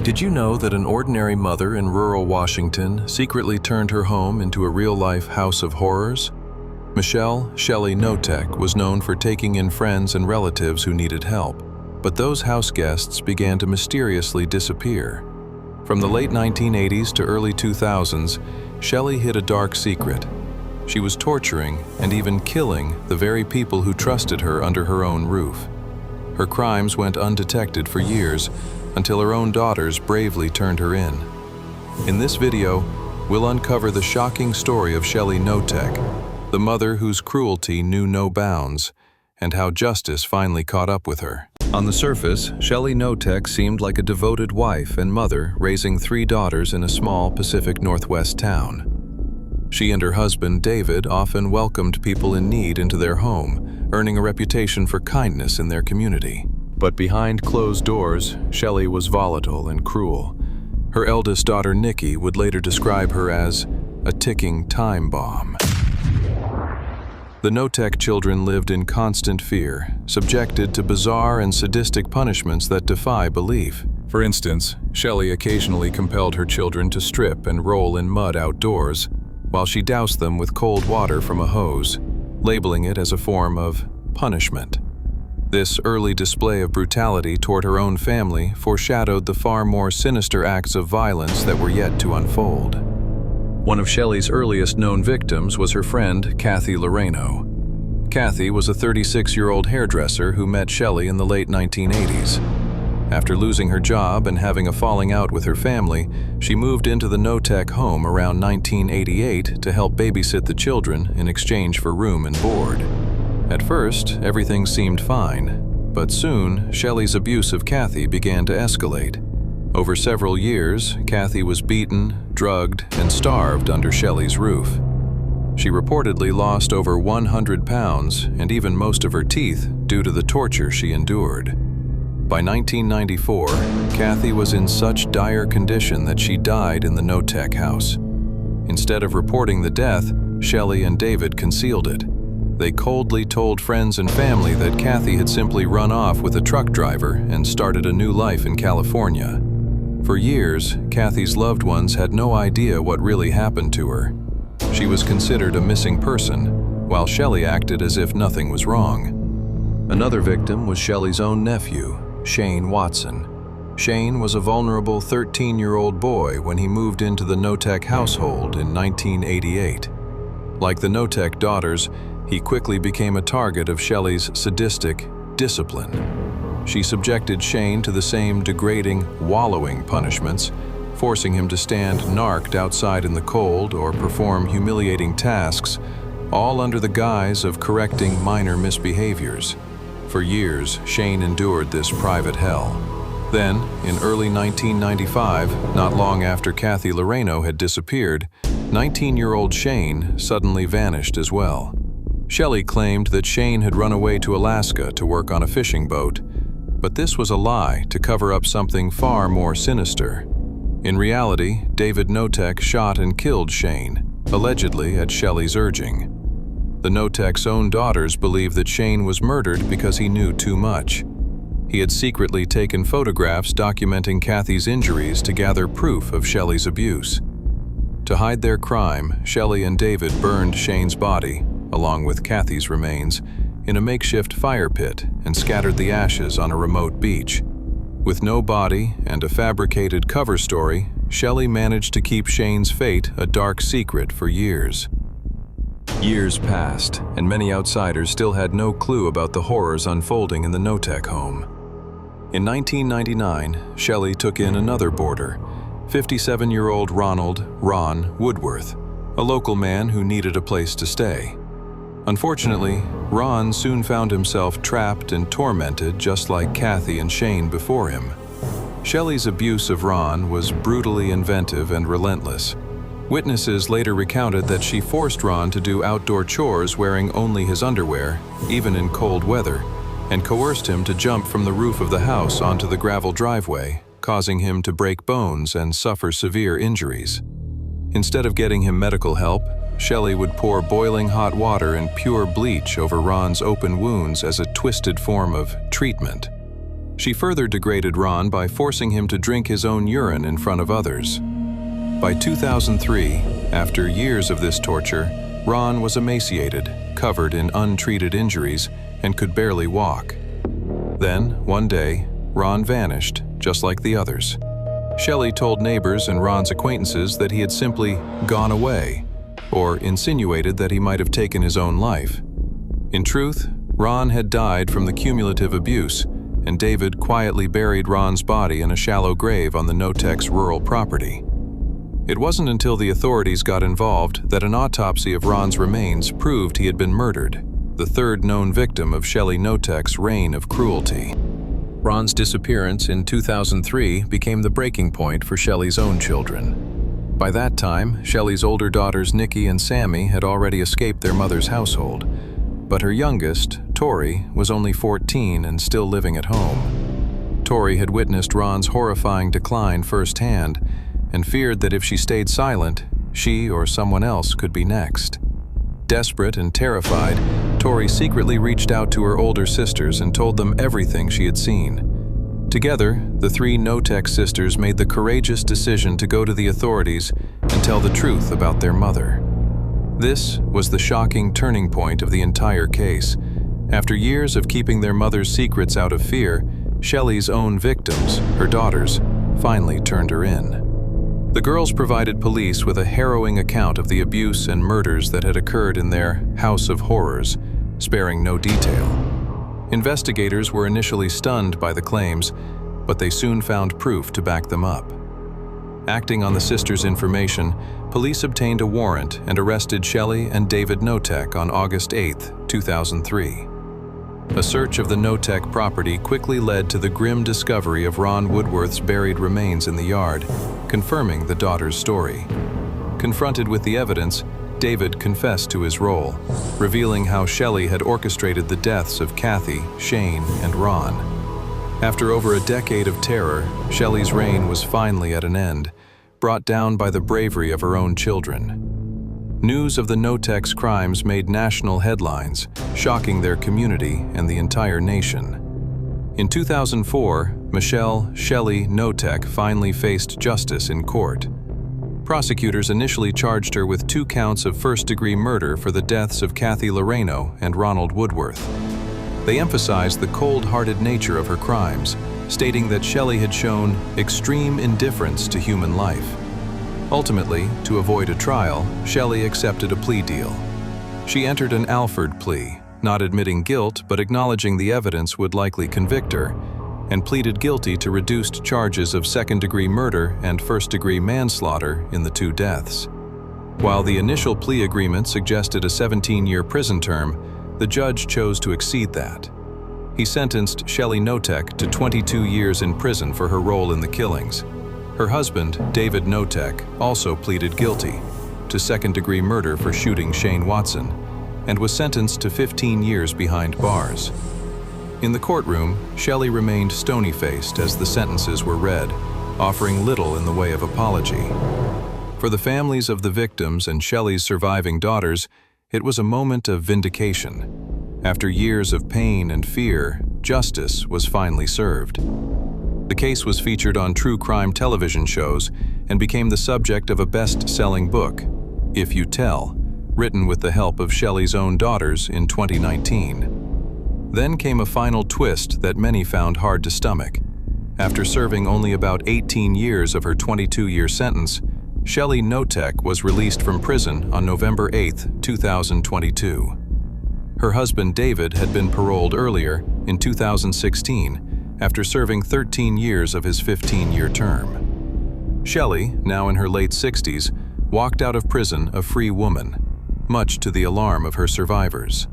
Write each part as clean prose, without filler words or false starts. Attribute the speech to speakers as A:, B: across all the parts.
A: Did you know that an ordinary mother in rural Washington secretly turned her home into a real-life house of horrors? Michelle Knotek was known for taking in friends and relatives who needed help, but those house guests began to mysteriously disappear. From the late 1980s to early 2000s, Shelley hid a dark secret. She was torturing and even killing the very people who trusted her under her own roof. Her crimes went undetected for years until her own daughters bravely turned her in. In this video, we'll uncover the shocking story of Michelle Knotek, the mother whose cruelty knew no bounds, and how justice finally caught up with her. On the surface, Michelle Knotek seemed like a devoted wife and mother raising 3 daughters in a small Pacific Northwest town. She and her husband, David, often welcomed people in need into their home, earning a reputation for kindness in their community. But behind closed doors, Shelley was volatile and cruel. Her eldest daughter, Nikki, would later describe her as a ticking time bomb. The Knotek children lived in constant fear, subjected to bizarre and sadistic punishments that defy belief. For instance, Shelley occasionally compelled her children to strip and roll in mud outdoors, while she doused them with cold water from a hose, labeling it as a form of punishment. This early display of brutality toward her own family foreshadowed the far more sinister acts of violence that were yet to unfold. One of Shelley's earliest known victims was her friend, Kathy Loreno. Kathy was a 36-year-old hairdresser who met Shelley in the late 1980s. After losing her job and having a falling out with her family, she moved into the Knotek home around 1988 to help babysit the children in exchange for room and board. At first, everything seemed fine, but soon, Shelley's abuse of Kathy began to escalate. Over several years, Kathy was beaten, drugged, and starved under Shelley's roof. She reportedly lost over 100 pounds and even most of her teeth due to the torture she endured. By 1994, Kathy was in such dire condition that she died in the Knotek house. Instead of reporting the death, Shelley and David concealed it. They coldly told friends and family that Kathy had simply run off with a truck driver and started a new life in California. For years, Kathy's loved ones had no idea what really happened to her. She was considered a missing person, while Shelley acted as if nothing was wrong. Another victim was Shelley's own nephew, Shane Watson. Shane was a vulnerable 13-year-old boy when he moved into the Knotek household in 1988. Like the Knotek daughters, he quickly became a target of Shelley's sadistic discipline. She subjected Shane to the same degrading, wallowing punishments, forcing him to stand narked outside in the cold or perform humiliating tasks, all under the guise of correcting minor misbehaviors. For years, Shane endured this private hell. Then, in early 1995, not long after Kathy Loreno had disappeared, 19-year-old Shane suddenly vanished as well. Shelley claimed that Shane had run away to Alaska to work on a fishing boat, but this was a lie to cover up something far more sinister. In reality, David Knotek shot and killed Shane, allegedly at Shelley's urging. The Knotek's own daughters believe that Shane was murdered because he knew too much. He had secretly taken photographs documenting Kathy's injuries to gather proof of Shelley's abuse. To hide their crime, Shelley and David burned Shane's body, along with Kathy's remains, in a makeshift fire pit and scattered the ashes on a remote beach. With no body and a fabricated cover story, Shelley managed to keep Shane's fate a dark secret for years. Years passed, and many outsiders still had no clue about the horrors unfolding in the Knotek home. In 1999, Shelley took in another boarder, 57-year-old Ron Woodworth, a local man who needed a place to stay. Unfortunately, Ron soon found himself trapped and tormented just like Kathy and Shane before him. Shelley's abuse of Ron was brutally inventive and relentless. Witnesses later recounted that she forced Ron to do outdoor chores wearing only his underwear, even in cold weather, and coerced him to jump from the roof of the house onto the gravel driveway, causing him to break bones and suffer severe injuries. Instead of getting him medical help, Shelley would pour boiling hot water and pure bleach over Ron's open wounds as a twisted form of treatment. She further degraded Ron by forcing him to drink his own urine in front of others. By 2003, after years of this torture, Ron was emaciated, covered in untreated injuries, and could barely walk. Then, one day, Ron vanished, just like the others. Shelley told neighbors and Ron's acquaintances that he had simply gone away, or insinuated that he might have taken his own life. In truth, Ron had died from the cumulative abuse, and David quietly buried Ron's body in a shallow grave on the Knotek's rural property. It wasn't until the authorities got involved that an autopsy of Ron's remains proved he had been murdered, the third known victim of Michelle Knotek's reign of cruelty. Ron's disappearance in 2003 became the breaking point for Shelley's own children. By that time, Shelley's older daughters Nikki and Sammy had already escaped their mother's household, but her youngest, Tori, was only 14 and still living at home. Tori had witnessed Ron's horrifying decline firsthand and feared that if she stayed silent, she or someone else could be next. Desperate and terrified, Tori secretly reached out to her older sisters and told them everything she had seen. Together, the three Knotek sisters made the courageous decision to go to the authorities and tell the truth about their mother. This was the shocking turning point of the entire case. After years of keeping their mother's secrets out of fear, Shelley's own victims, her daughters, finally turned her in. The girls provided police with a harrowing account of the abuse and murders that had occurred in their house of horrors, sparing no detail. Investigators were initially stunned by the claims, but they soon found proof to back them up. Acting on the sisters' information, police obtained a warrant and arrested Shelley and David Knotek on August 8, 2003. A search of the Knotek property quickly led to the grim discovery of Ron Woodworth's buried remains in the yard, confirming the daughter's story. Confronted with the evidence, David confessed to his role, revealing how Shelley had orchestrated the deaths of Kathy, Shane, and Ron. After over a decade of terror, Shelley's reign was finally at an end, brought down by the bravery of her own children. News of the Knotek's crimes made national headlines, shocking their community and the entire nation. In 2004, Michelle Shelley Knotek finally faced justice in court. Prosecutors initially charged her with 2 counts of first-degree murder for the deaths of Kathy Loreno and Ronald Woodworth. They emphasized the cold-hearted nature of her crimes, stating that Shelley had shown extreme indifference to human life. Ultimately, to avoid a trial, Shelley accepted a plea deal. She entered an Alford plea, not admitting guilt but acknowledging the evidence would likely convict her, and pleaded guilty to reduced charges of second-degree murder and first-degree manslaughter in the 2 deaths. While the initial plea agreement suggested a 17-year prison term, the judge chose to exceed that. He sentenced Shelley Knotek to 22 years in prison for her role in the killings. Her husband, David Knotek, also pleaded guilty to second-degree murder for shooting Shane Watson and was sentenced to 15 years behind bars. In the courtroom, Shelley remained stony-faced as the sentences were read, offering little in the way of apology. For the families of the victims and Shelley's surviving daughters, it was a moment of vindication. After years of pain and fear, justice was finally served. The case was featured on true crime television shows and became the subject of a best-selling book, If You Tell, written with the help of Shelley's own daughters in 2019. Then came a final twist that many found hard to stomach. After serving only about 18 years of her 22-year sentence, Shelley Knotek was released from prison on November 8, 2022. Her husband David had been paroled earlier, in 2016, after serving 13 years of his 15-year term. Shelley, now in her late 60s, walked out of prison a free woman, much to the alarm of her survivors.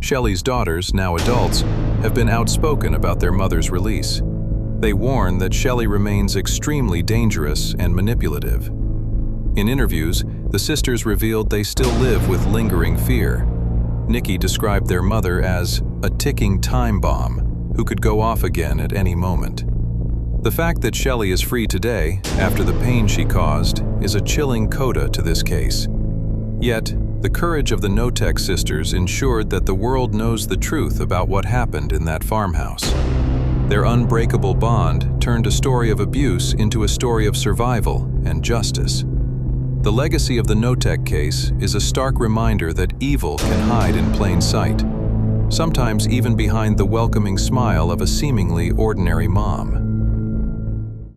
A: Shelley's daughters, now adults, have been outspoken about their mother's release. They warn that Shelley remains extremely dangerous and manipulative. In interviews, the sisters revealed they still live with lingering fear. Nikki described their mother as a ticking time bomb who could go off again at any moment. The fact that Shelley is free today, after the pain she caused, is a chilling coda to this case. Yet, the courage of the Knotek sisters ensured that the world knows the truth about what happened in that farmhouse. Their unbreakable bond turned a story of abuse into a story of survival and justice. The legacy of the Knotek case is a stark reminder that evil can hide in plain sight, sometimes even behind the welcoming smile of a seemingly ordinary mom.